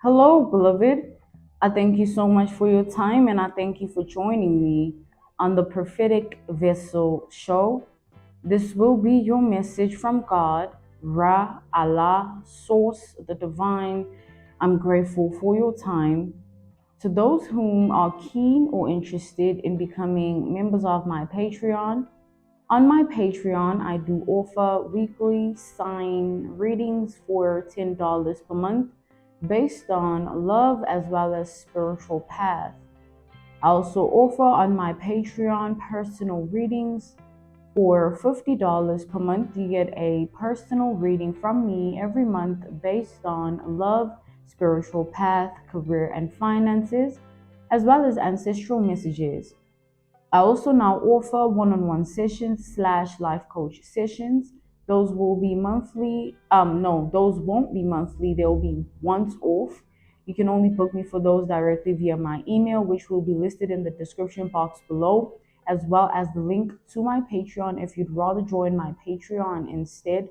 Hello, beloved. I thank you so much for your time and I thank you for joining me on the Prophetic Vessel Show. This will be your message from God, Ra, Allah, Source, the Divine. I'm grateful for your time. To those whom are keen or interested in becoming members of my Patreon, on my Patreon, I do offer weekly sign readings for $10 per month based on love as well as spiritual path. I also offer on my Patreon personal readings for $50 per month. You get a personal reading from me every month based on love, spiritual path, career, and finances, as well as ancestral messages. I also now offer one-on-one sessions slash life coach sessions. Those will be monthly. No, those won't be monthly. They'll be once off. You can only book me for those directly via my email, which will be listed in the description box below, as well as the link to my Patreon if you'd rather join my Patreon instead.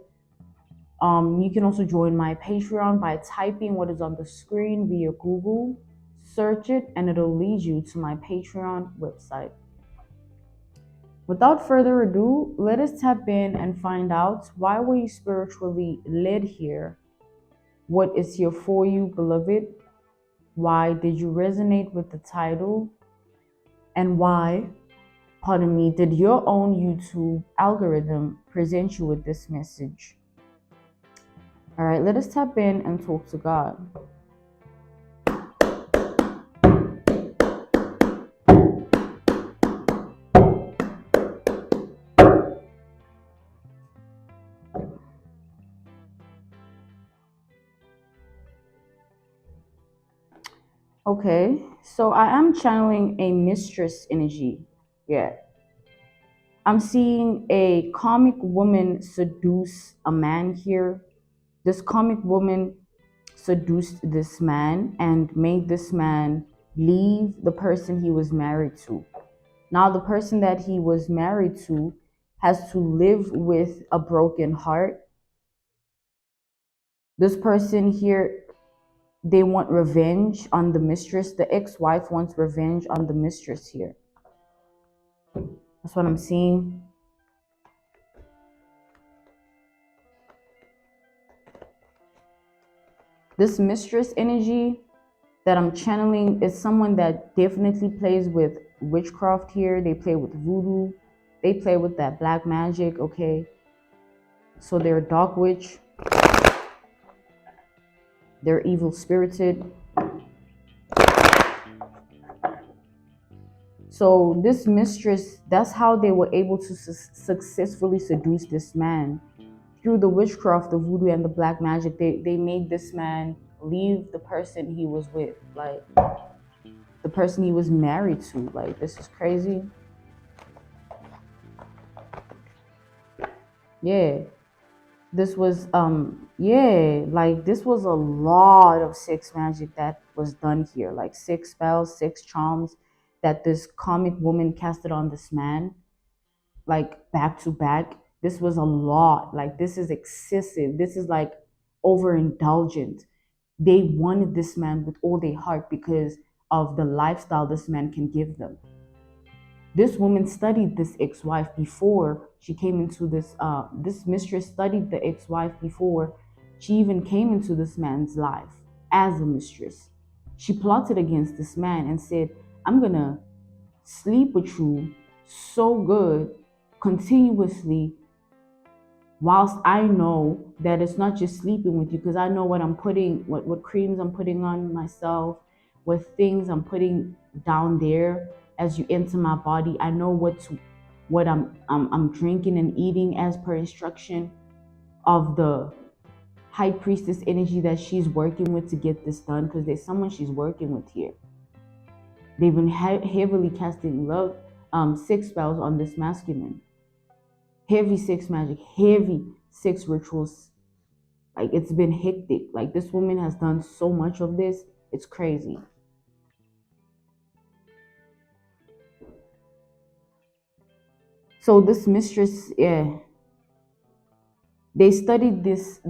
You can also join my Patreon by typing what is on the screen via Google, search it, and it'll lead you to my Patreon website. Without further ado, let us tap in and find out why were you spiritually led here? What is here for you, beloved? Why did you resonate with the title? And why, pardon me, did your own YouTube algorithm present you with this message? All right, let us tap in and talk to God. Okay, so I am channeling a mistress energy. Yeah. I'm seeing a karmic woman seduce a man here. This karmic woman seduced this man and made this man leave the person he was married to. Now, the person that he was married to has to live with a broken heart. This person here, they want revenge on the mistress. The ex-wife wants revenge on the mistress here. That's what I'm seeing. This mistress energy that I'm channeling is someone that definitely plays with witchcraft here. They play with voodoo. They play with that black magic, okay? So they're a dark witch. They're evil spirited. So this mistress, that's how they were able to successfully seduce this man. Through the witchcraft, the voodoo, and the black magic, they made this man leave the person he was with. Like, the person he was married to. Like, this is crazy. Yeah. This was like this was a lot of sex magic that was done here. Like 6 spells, 6 charms that this karmic woman casted on this man, like back to back. This was a lot. Like, this is excessive. This is like overindulgent. They wanted this man with all their heart because of the lifestyle this man can give them. This woman studied this ex-wife before she came into this mistress studied the ex-wife before she even came into this man's life as a mistress. She plotted against this man and said, I'm gonna sleep with you so good continuously, whilst I know that it's not just sleeping with you, because I know what I'm putting, what creams I'm putting on myself, what things I'm putting down there as you enter my body. I know what I'm drinking and eating as per instruction of the high priestess energy that she's working with to get this done, because there's someone she's working with here. They've been heavily casting love, 6 spells on this masculine. Heavy 6 magic, heavy 6 rituals. Like, it's been hectic. Like, this woman has done so much of this. It's crazy. So this mistress, yeah, they studied this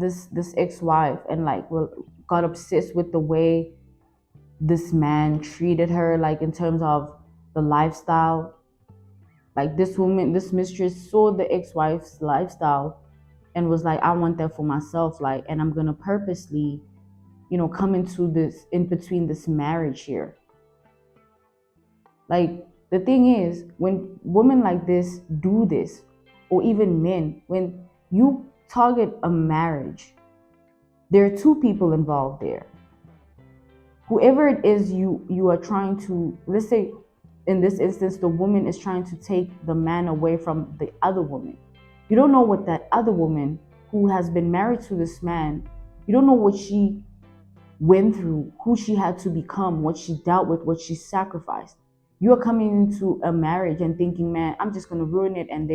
ex-wife and like, well, got obsessed with the way this man treated her, like in terms of the lifestyle. Like this woman, this mistress saw the ex-wife's lifestyle and was like, I want that for myself. Like, and I'm gonna purposely, come into this, in between this marriage here. Like, the thing is, when women like this do this, or even men, when you target a marriage, there are two people involved there. Whoever it is you are trying to, let's say in this instance, the woman is trying to take the man away from the other woman. You don't know what that other woman who has been married to this man, you don't know what she went through, who she had to become, what she dealt with, what she sacrificed. You're coming into a marriage and thinking, man, I'm just going to ruin it, and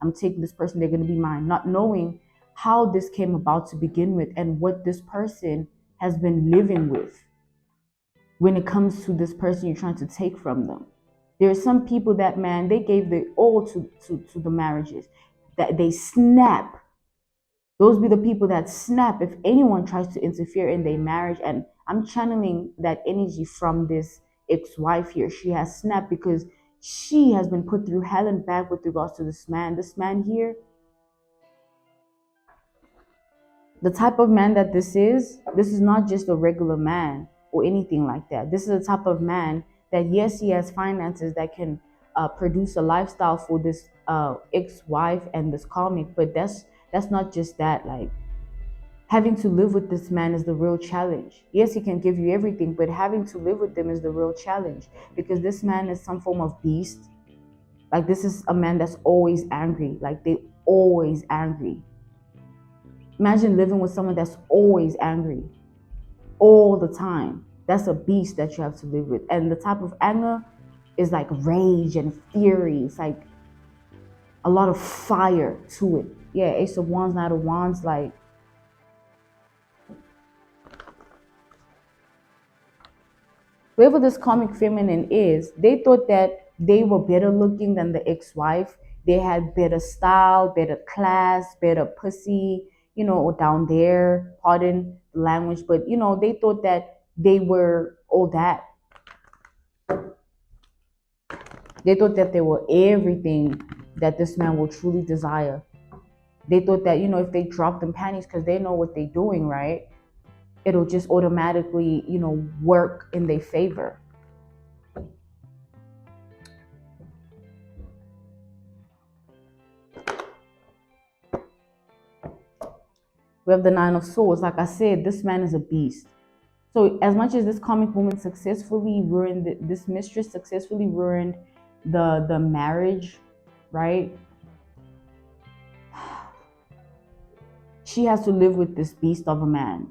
I'm taking this person, they're going to be mine, not knowing how this came about to begin with and what this person has been living with when it comes to this person you're trying to take from them. There are some people that, man, they gave their all to the marriages, that they snap. Those be the people that snap if anyone tries to interfere in their marriage. And I'm channeling that energy from this ex-wife here. She has snapped because she has been put through hell and back with regards to this man. This man here, the type of man that this is not just a regular man or anything like that. This is a type of man that, yes, he has finances that can produce a lifestyle for this ex-wife and this KARMiC, but that's not just that. Like, having to live with this man is the real challenge. Yes, he can give you everything, but having to live with them is the real challenge, because this man is some form of beast. Like, this is a man that's always angry. Like, they always angry. Imagine living with someone that's always angry all the time. That's a beast that you have to live with. And the type of anger is like rage and fury. It's like a lot of fire to it. Yeah, Ace of Wands, Knight of Wands, like, whoever this KARMiC feminine is, they thought that they were better looking than the ex-wife. They had better style, better class, better pussy, down there, pardon the language, but they thought that they were all that. They thought that they were everything that this man will truly desire. They thought that, if they drop them panties because they know what they're doing, right, it'll just automatically, work in their favor. We have the Nine of Swords. Like I said, this man is a beast. So as much as this KARMiC woman successfully ruined, this mistress successfully ruined the marriage, right? She has to live with this beast of a man.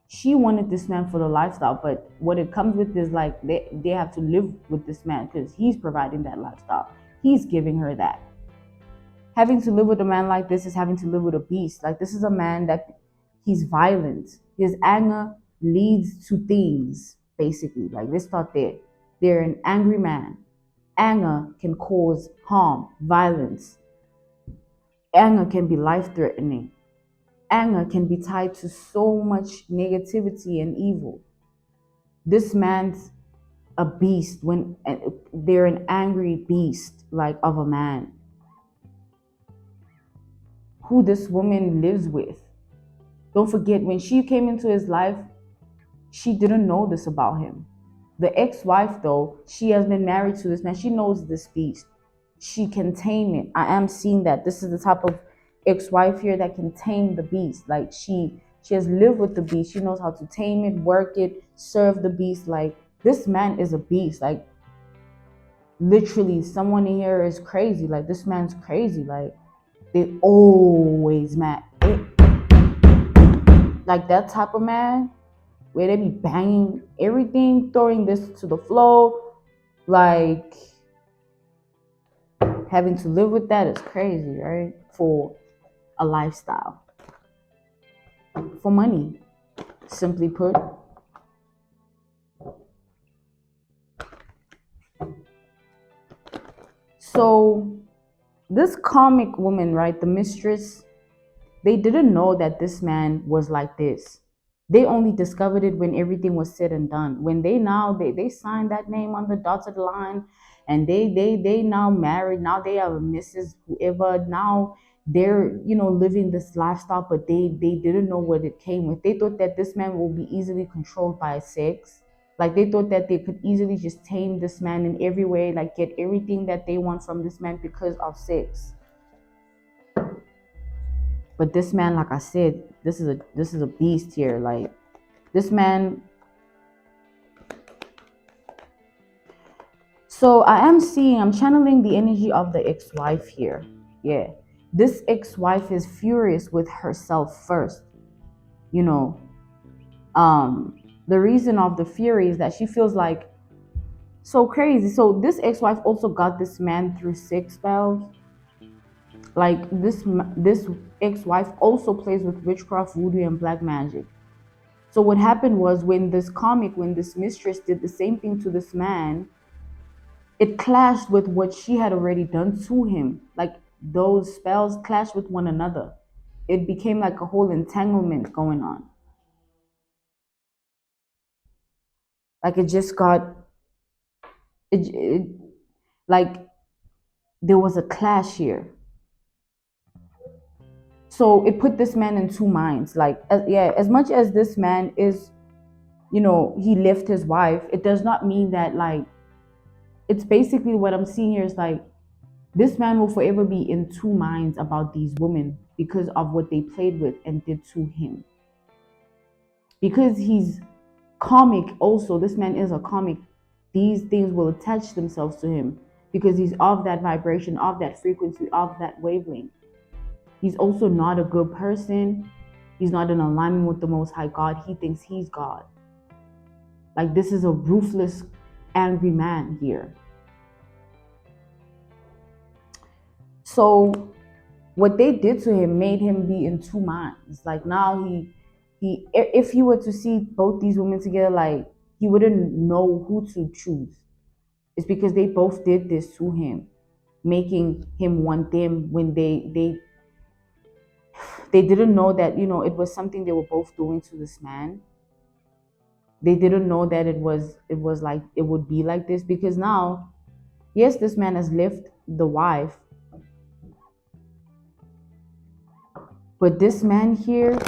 She wanted this man for the lifestyle, but what it comes with is, like, they have to live with this man because he's providing that lifestyle. He's giving her that. Having to live with a man like this is having to live with a beast. Like, this is a man that he's violent. His anger leads to things, basically. Like, let's start there. They're an angry man. Anger can cause harm, violence. Anger can be life-threatening. Anger can be tied to so much negativity and evil. This man's a beast. When they're an angry beast, like, of a man who this woman lives with. Don't forget, when she came into his life, she didn't know this about him. The ex-wife, though, she has been married to this man. She knows this beast. She can tame it. I am seeing that. This is the type of ex-wife here that can tame the beast. Like, she has lived with the beast. She knows how to tame it, work it, serve the beast. Like, this man is a beast. Like, literally, someone in here is crazy. Like, this man's crazy. Like, they always mad. Like, that type of man where they be banging everything, throwing this to the floor. Like, having to live with that is crazy, right? For a lifestyle. For money, simply put. So this KARMiC woman, right, the mistress, they didn't know that this man was like this. They only discovered it when everything was said and done. When they signed that name on the dotted line, and they now married. Now they are Mrs. Whoever. Now they're living this lifestyle, but they didn't know what it came with. They thought that this man will be easily controlled by sex. Like they thought that they could easily just tame this man in every way, like get everything that they want from this man because of sex. But this man, like I said, this is a beast here. Like this man. So I'm channeling the energy of the ex-wife here. Yeah. This ex-wife is furious with herself first. You know, the reason of the fury is that she feels like so crazy. So this ex-wife also got this man through sex spells. Like this ex-wife also plays with witchcraft, voodoo, and black magic. So what happened was when this mistress did the same thing to this man, it clashed with what she had already done to him. Like those spells clashed with one another. It became like a whole entanglement going on. Like it just got it like there was a clash here. So it put this man in two minds. Like yeah, as much as this man is, he left his wife, it does not mean that like it's basically what I'm seeing here is like this man will forever be in two minds about these women because of what they played with and did to him. Because he's karmic, also, this man is a karmic, these things will attach themselves to him because he's of that vibration, of that frequency, of that wavelength. He's also not a good person. He's not in alignment with the Most High God. He thinks he's God. Like this is a ruthless, angry man here. So what they did to him made him be in two minds. Like now if he were to see both these women together, like he wouldn't know who to choose. It's because they both did this to him, making him want them when they didn't know that it was something they were both doing to this man. They didn't know that it was like it would be like this, because now, yes, this man has left the wife, but this man here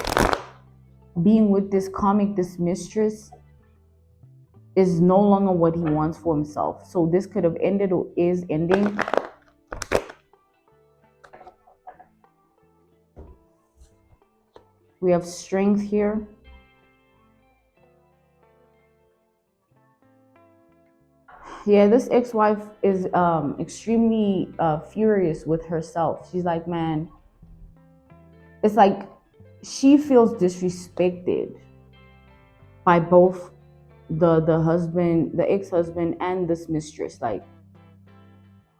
being with this mistress is no longer what he wants for himself. So this could have ended or is ending. We have strength here. Yeah, this ex-wife is extremely furious with herself. She's like, man, it's like she feels disrespected by both the husband, the ex-husband, and this mistress. Like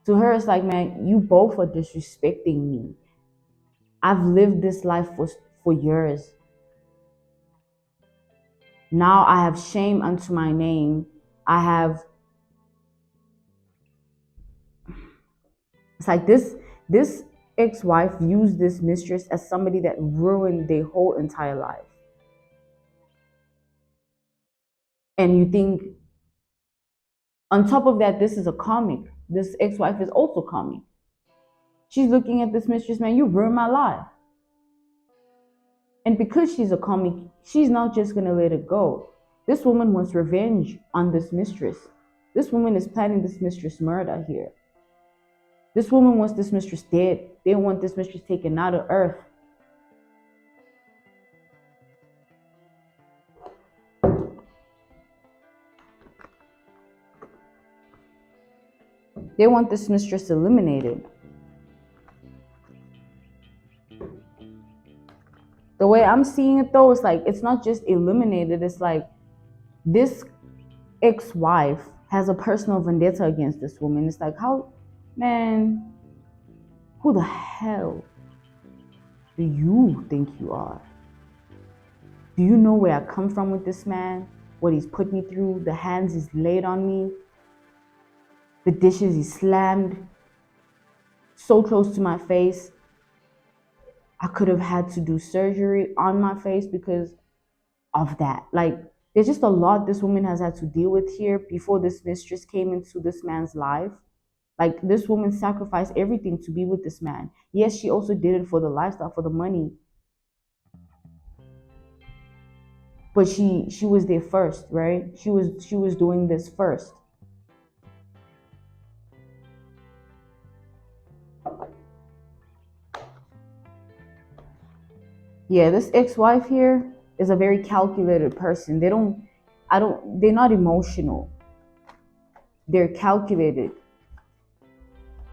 to her, it's like, man, you both are disrespecting me. I've lived this life for years. Now I have shame unto my name. It's like this ex-wife views this mistress as somebody that ruined their whole entire life. And you think, on top of that, this is a karmic. This ex-wife is also karmic. She's looking at this mistress, man, you ruined my life. And because she's a karmic, she's not just going to let it go. This woman wants revenge on this mistress. This woman is planning this mistress murder here. This woman wants this mistress dead. They want this mistress taken out of earth. They want this mistress eliminated. The way I'm seeing it though, it's like it's not just eliminated. It's like this ex-wife has a personal vendetta against this woman. It's like, how, man, who the hell do you think you are? Do you know where I come from with this man? What he's put me through, the hands he's laid on me, the dishes he slammed so close to my face. I could have had to do surgery on my face because of that. Like, there's just a lot this woman has had to deal with here before this mistress came into this man's life. Like, this woman sacrificed everything to be with this man. Yes, she also did it for the lifestyle, for the money, but she was there first, right? She was doing this first. Yeah, this ex-wife here is a very calculated person. They're not emotional. They're calculated.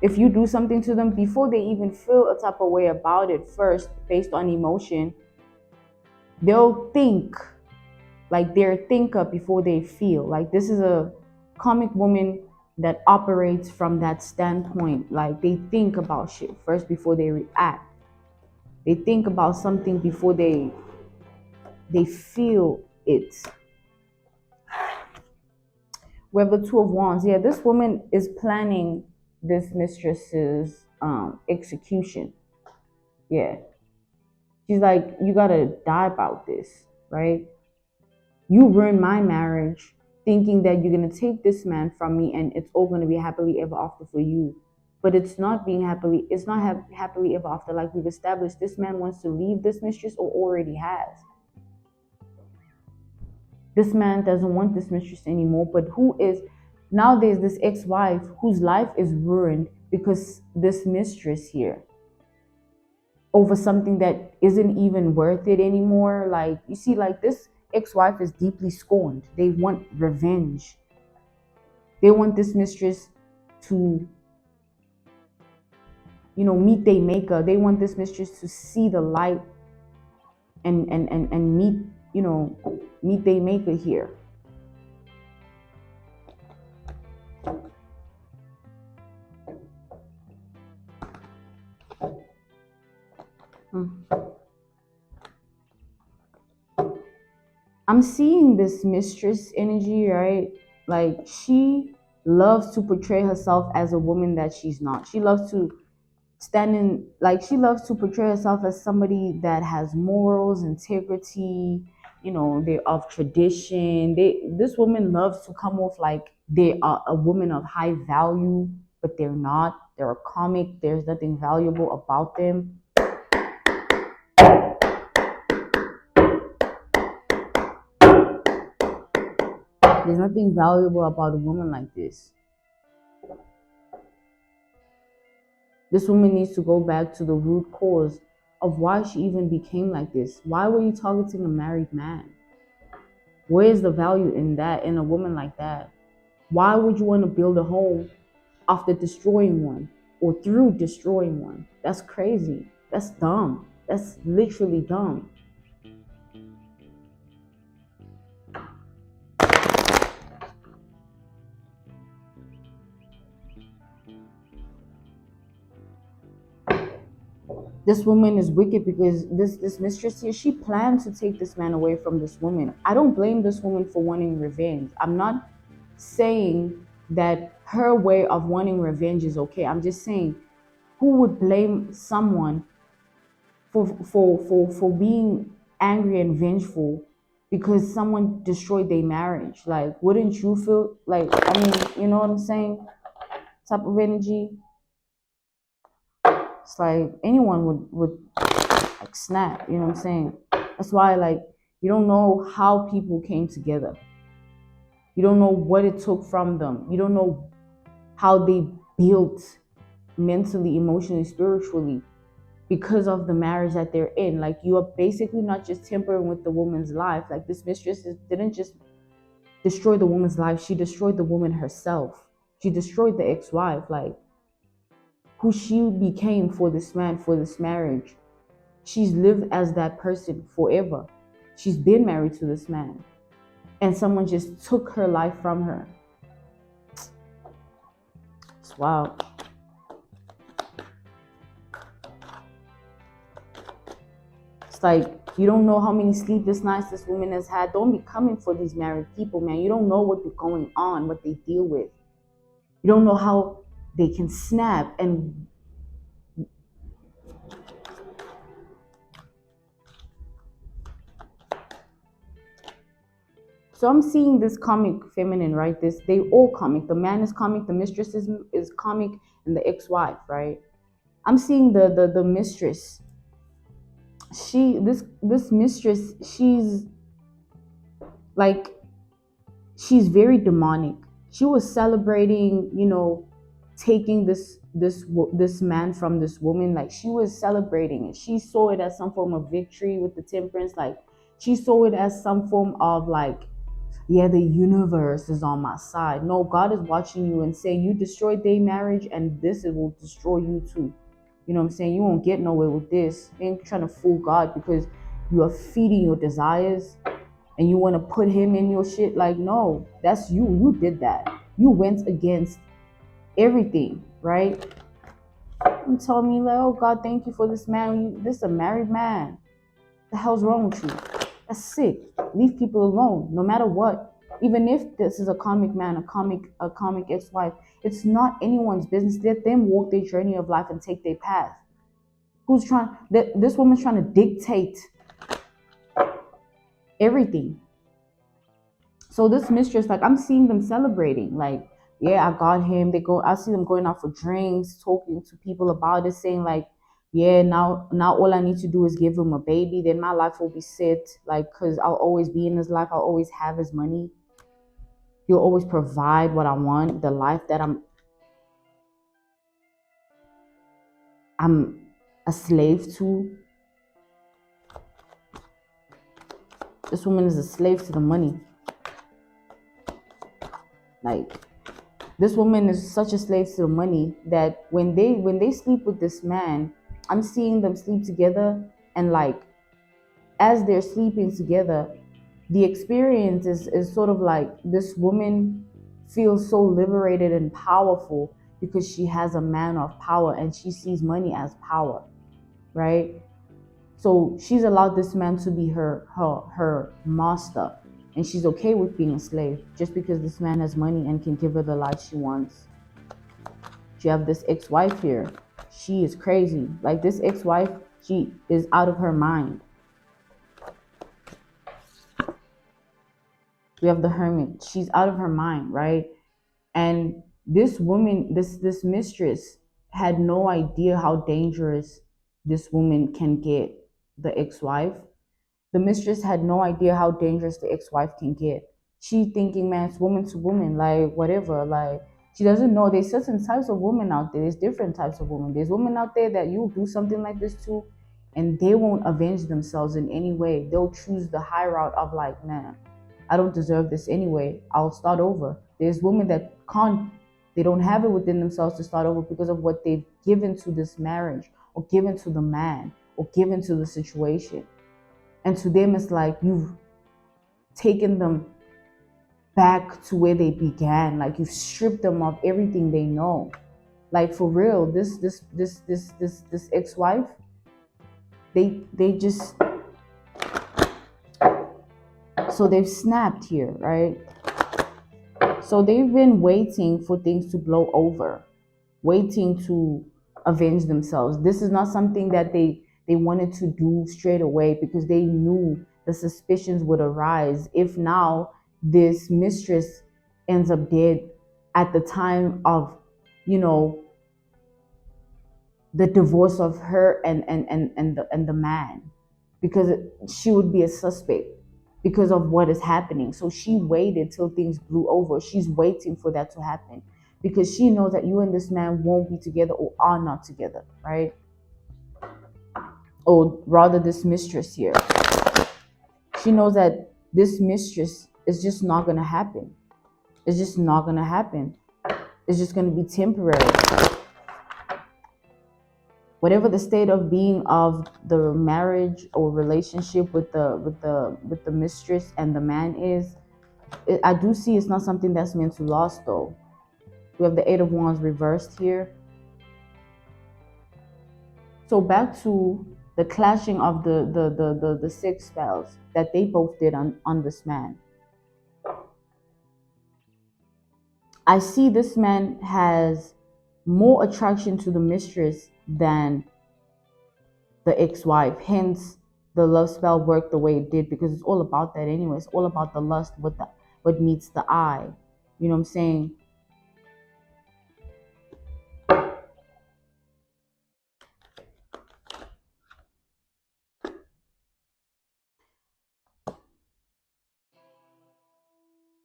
If you do something to them before they even feel a type of way about it first, based on emotion, they'll think. Like, they're a thinker before they feel. Like, this is a karmic woman that operates from that standpoint. Like, they think about shit first before they react. They think about something before they feel it. We have the Two of Wands. Yeah, this woman is planning this mistress's execution. Yeah. She's like, you gotta die about this, right? You ruined my marriage thinking that you're gonna take this man from me and it's all gonna be happily ever after for you. But it's not happily ever after. Like we've established, this man wants to leave this mistress or already has. This man doesn't want this mistress anymore, but who is now there's this ex-wife whose life is ruined because this mistress here over something that isn't even worth it anymore. Like, you see, like, this ex-wife is deeply scorned. They want revenge. They want this mistress to, meet their maker. They want this mistress to see the light and meet, meet their maker here. I'm seeing this mistress energy, right? Like, she loves to portray herself as a woman that she's not. She loves to she loves to portray herself as somebody that has morals, integrity, they're of tradition. This woman loves to come off like they are a woman of high value, but they're not. They're a comic. There's nothing valuable about them. There's nothing valuable about a woman like this. This woman needs to go back to the root cause of why she even became like this. Why were you targeting a married man? Where is the value in that, in a woman like that? Why would you want to build a home after destroying one or through destroying one? That's crazy. That's dumb. That's literally dumb. This woman is wicked because this mistress here, she planned to take this man away from this woman. I don't blame this woman for wanting revenge. I'm not saying that her way of wanting revenge is okay. I'm just saying, who would blame someone for being angry and vengeful because someone destroyed their marriage? Like, wouldn't you feel like, I mean, you know what I'm saying? Type of energy. It's like anyone would like snap, you know what I'm saying? That's why, like, you don't know how people came together. You don't know what it took from them. You don't know how they built mentally, emotionally, spiritually because of the marriage that they're in. Like, you are basically not just tampering with the woman's life. Like, this mistress didn't just destroy the woman's life, she destroyed the woman herself. She destroyed the ex-wife, like, who she became for this man, for this marriage. She's lived as that person forever. She's been married to this man, and someone just took her life from her. It's wild. It's like, you don't know how many sleepless nights this woman has had. Don't be coming for these married people, man. You don't know what's going on, what they deal with. You don't know how they can snap and So I'm seeing this karmic feminine, right? This they all karmic. The man is karmic, the mistress is karmic, and the ex-wife, right? I'm seeing the mistress. This mistress, like she's very demonic. She was celebrating, taking this man from this woman. Like she was celebrating it. She saw it as some form of victory with the temperance. Like she saw it as some form of like, yeah, the universe is on my side. No, God is watching you and saying you destroyed their marriage, and this will destroy you too. You know what I'm saying? You won't get nowhere with this. You ain't trying to fool God because you are feeding your desires and you want to put him in your shit. Like, no, that's you. You did that. You went against everything, right? And told me, like, oh God, thank you for this man. This is a married man. The hell's wrong with you? That's sick. Leave people alone, no matter what. Even if this is a karmic man, a karmic ex-wife, it's not anyone's business. Let them walk their journey of life and take their path. This woman's trying to dictate everything. So this mistress, like I'm seeing them celebrating, like, yeah, I got him. I see them going out for drinks, talking to people about it, saying like, yeah, now all I need to do is give him a baby, then my life will be set. Like, cause I'll always be in his life, I'll always have his money. He'll always provide what I want, the life that I'm a slave to. This woman is a slave to the money. Like this woman is such a slave to the money that when they sleep with this man, I'm seeing them sleep together, and like as they're sleeping together, the experience is sort of like this woman feels so liberated and powerful because she has a man of power and she sees money as power, right? So she's allowed this man to be her master, and she's okay with being a slave just because this man has money and can give her the life she wants. You have this ex-wife here. She is crazy. Like this ex-wife, she is out of her mind. We have the hermit. She's out of her mind, right? And this woman, this mistress, had no idea how dangerous this woman can get, the ex-wife. The mistress had no idea how dangerous the ex-wife can get. She thinking, man, it's woman to woman, like whatever. Like she doesn't know there's certain types of women out there. There's different types of women. There's women out there that you'll do something like this to, and they won't avenge themselves in any way. They'll choose the high route of like, nah, I don't deserve this anyway. I'll start over. There's women that can't, they don't have it within themselves to start over because of what they've given to this marriage or given to the man or given to the situation. And to them, it's like you've taken them back to where they began. Like you've stripped them of everything they know. Like for real, this ex-wife, they just, so they've snapped here, right? So they've been waiting for things to blow over, waiting to avenge themselves. This is not something that they wanted to do straight away because they knew the suspicions would arise if now this mistress ends up dead at the time of, you know, the divorce of her and the man, because she would be a suspect because of what is happening. So she waited till things blew over. She's waiting for that to happen because she knows that you and this man won't be together or are not together, right? Or rather this mistress here, she knows that this mistress is just not going to happen. It's just not going to happen. It's just going to be temporary. Whatever the state of being of the marriage or relationship with the mistress and the man is, I do see it's not something that's meant to last though. We have the Eight of Wands reversed here. So back to the clashing of the six spells that they both did on this man. I see this man has more attraction to the mistress than the ex-wife. Hence, the love spell worked the way it did, because it's all about that anyway. It's all about the lust, what meets the eye. You know what I'm saying?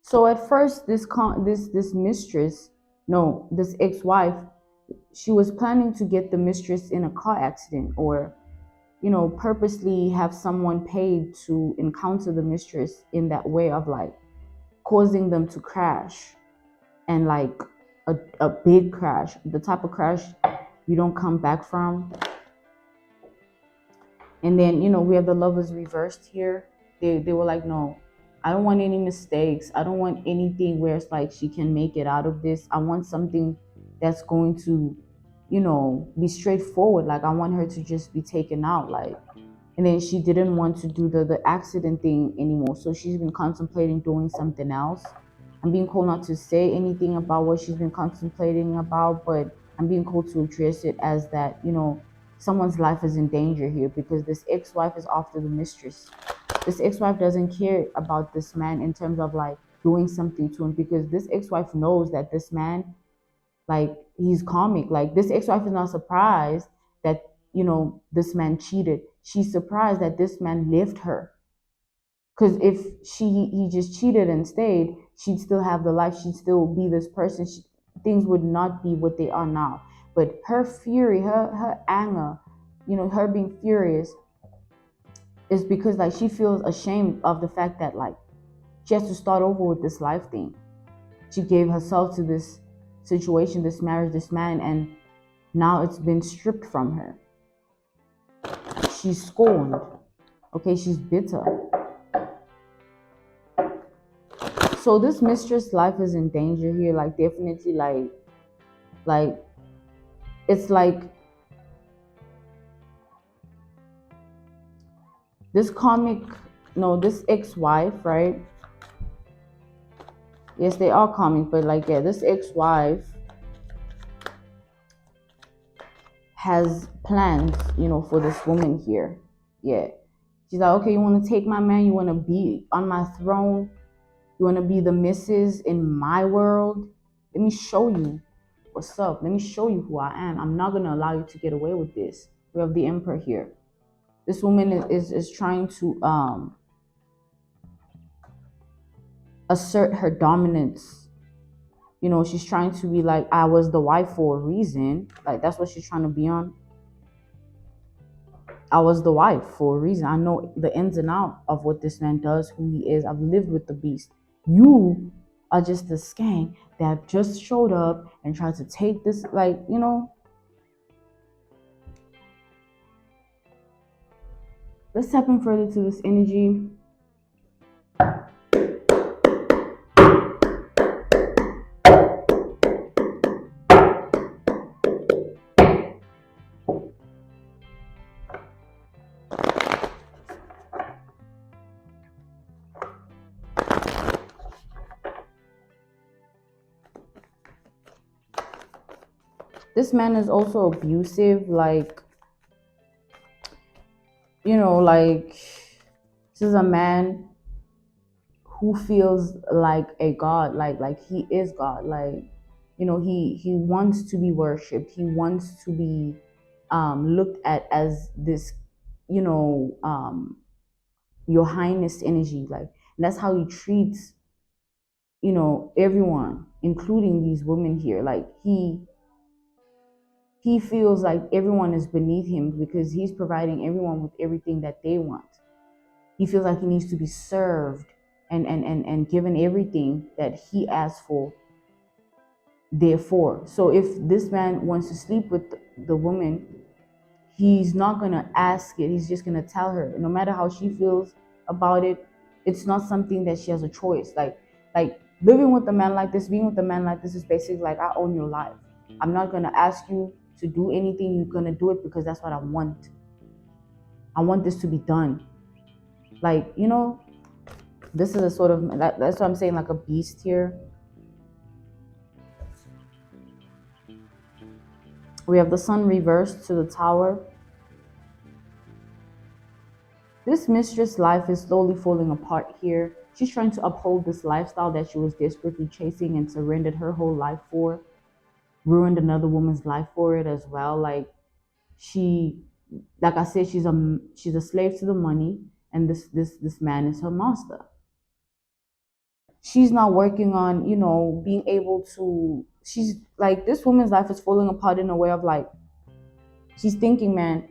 So at first, this mistress, no, this ex-wife, she was planning to get the mistress in a car accident, or purposely have someone paid to encounter the mistress in that way of like causing them to crash, and like a big crash, the type of crash you don't come back from. And then, we have the lovers reversed here. They were like, no, I don't want any mistakes. I don't want anything where it's like she can make it out of this. I want something that's going to, be straightforward. Like, I want her to just be taken out. Like, and then she didn't want to do the accident thing anymore. So she's been contemplating doing something else. I'm being called not to say anything about what she's been contemplating about, but I'm being called to address it as that, someone's life is in danger here, because this ex-wife is after the mistress. This ex-wife doesn't care about this man in terms of like doing something to him, because this ex-wife knows that this man, like, he's karmic. Like, this ex-wife is not surprised that, this man cheated. She's surprised that this man left her. Because if he just cheated and stayed, she'd still have the life. She'd still be this person. Things would not be what they are now. But her fury, her anger, her being furious, is because like she feels ashamed of the fact that like she has to start over with this life thing. She gave herself to this situation, this marriage, this man, and now it's been stripped from her. She's scorned. Okay, she's bitter. So this mistress life is in danger here. Like, definitely, like it's like this karmic, no, this ex-wife, right? Yes, they are karmic, but like, yeah, this ex-wife has plans, for this woman here. Yeah. She's like, okay, you want to take my man? You want to be on my throne? You want to be the missus in my world? Let me show you what's up. Let me show you who I am. I'm not going to allow you to get away with this. We have the emperor here. This woman is trying to assert her dominance. She's trying to be like, I was the wife for a reason. Like, that's what she's trying to be on. I was the wife for a reason. I know the ins and outs of what this man does, who he is. I've lived with the beast. You are just the skank that just showed up and tried to take this, like, Let's step in further to this energy. This man is also abusive, like, like, this is a man who feels like a god, like he is God. Like, he wants to be worshipped. He wants to be looked at as this, your highness energy. Like, and that's how he treats, everyone, including these women here. Like, he feels like everyone is beneath him because he's providing everyone with everything that they want. He feels like he needs to be served and given everything that he asked for. Therefore, so if this man wants to sleep with the woman, he's not going to ask it. He's just going to tell her, no matter how she feels about it. It's not something that she has a choice. Like living with a man like this, being with a man like this is basically like, I own your life. I'm not going to ask you to do anything. You're going to do it because that's what I want. I want this to be done. Like, this is a sort of, that's what I'm saying, like a beast here. We have the sun reversed to the tower. This mistress life is slowly falling apart here. She's trying to uphold this lifestyle that she was desperately chasing and surrendered her whole life for, ruined another woman's life for it as well. Like she, like I said, she's a slave to the money, and this man is her master. She's not working on, being able to. She's like, this woman's life is falling apart in a way of like, she's thinking, man,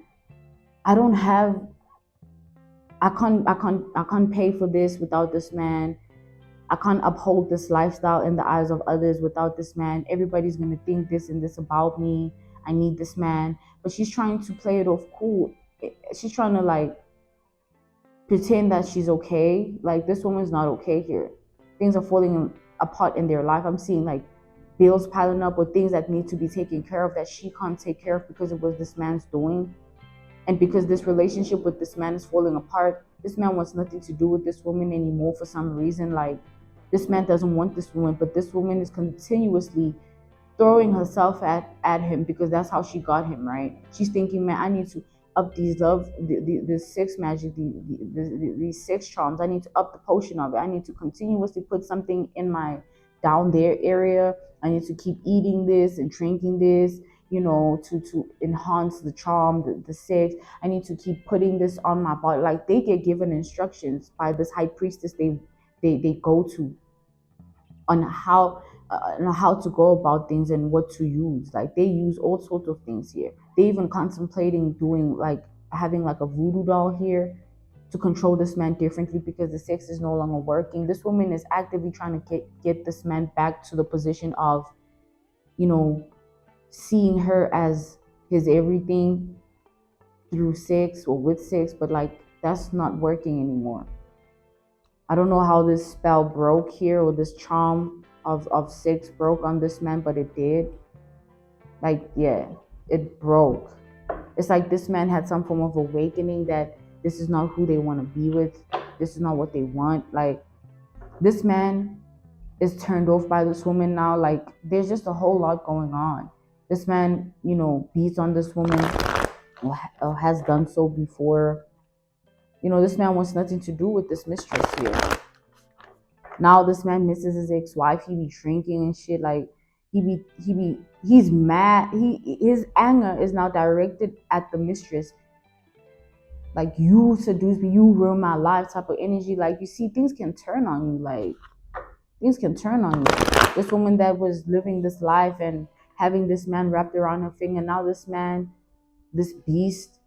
I don't have, I can't pay for this without this man. I can't uphold this lifestyle in the eyes of others without this man. Everybody's gonna think this and this about me. I need this man. But she's trying to play it off cool. She's trying to like pretend that she's okay. Like, this woman's not okay here. Things are falling apart in their life. I'm seeing like bills piling up or things that need to be taken care of that she can't take care of because it was this man's doing. And because this relationship with this man is falling apart, this man wants nothing to do with this woman anymore for some reason. Like, this man doesn't want this woman, but this woman is continuously throwing herself at him because that's how she got him, right? She's thinking, man, I need to up these love, the sex magic, these sex charms. I need to up the potion of it. I need to continuously put something in my down there area. I need to keep eating this and drinking this, to enhance the charm, the sex. I need to keep putting this on my body. Like, they get given instructions by this high priestess they go to on how to go about things and what to use. Like, they use all sorts of things here. They even contemplating doing like having like a voodoo doll here to control this man differently because the sex is no longer working. This woman is actively trying to get this man back to the position of, you know, seeing her as his everything through sex or with sex, but like, that's not working anymore. I don't know how this spell broke here, or this charm of six broke on this man, but it did. Like, yeah, it broke. It's like this man had some form of awakening that this is not who they want to be with. This is not what they want. Like, this man is turned off by this woman now. Like, there's just a whole lot going on. This man, beats on this woman, or has done so before. This man wants nothing to do with this mistress here. Now this man misses his ex-wife. He be drinking and shit. Like, he's mad. His anger is now directed at the mistress. Like, you seduce me, you ruin my life type of energy. Like, you see, things can turn on you. Like, things can turn on you. This woman that was living this life and having this man wrapped around her finger. Now this man, this beast,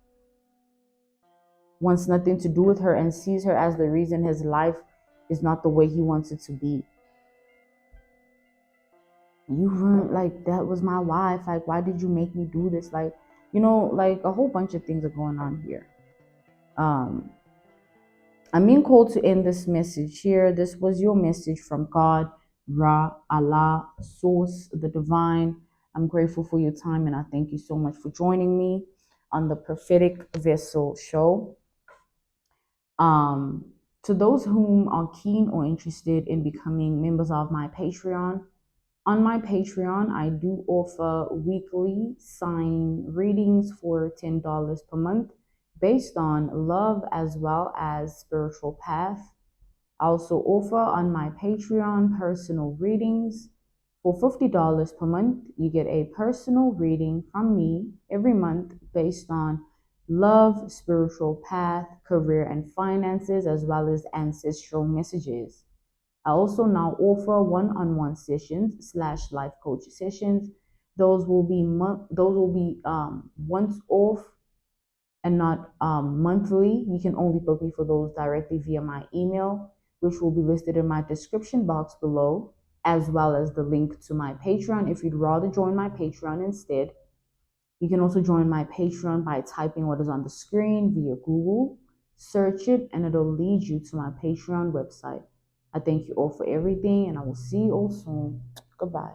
wants nothing to do with her and sees her as the reason his life is not the way he wants it to be. You weren't, like, that was my wife. Like, why did you make me do this? Like, like a whole bunch of things are going on here. I'm being called to end this message here. This was your message from God, Ra, Allah, Source, the Divine. I'm grateful for your time, and I thank you so much for joining me on the Prophetic Vessel show. To those whom are keen or interested in becoming members of my Patreon, on my Patreon, I do offer weekly sign readings for $10 per month based on love as well as spiritual path. I also offer on my Patreon personal readings. For $50 per month, you get a personal reading from me every month based on love, spiritual path, career and finances, as well as ancestral messages. I also now offer one-on-one sessions / life coach sessions. Those will be once off and not monthly. You can only book me for those directly via my email, which will be listed in my description box below, as well as the link to my Patreon. If you'd rather join my Patreon instead, you can also join my Patreon by typing what is on the screen via Google, search it, and it'll lead you to my Patreon website. I thank you all for everything, and I will see you all soon. Goodbye.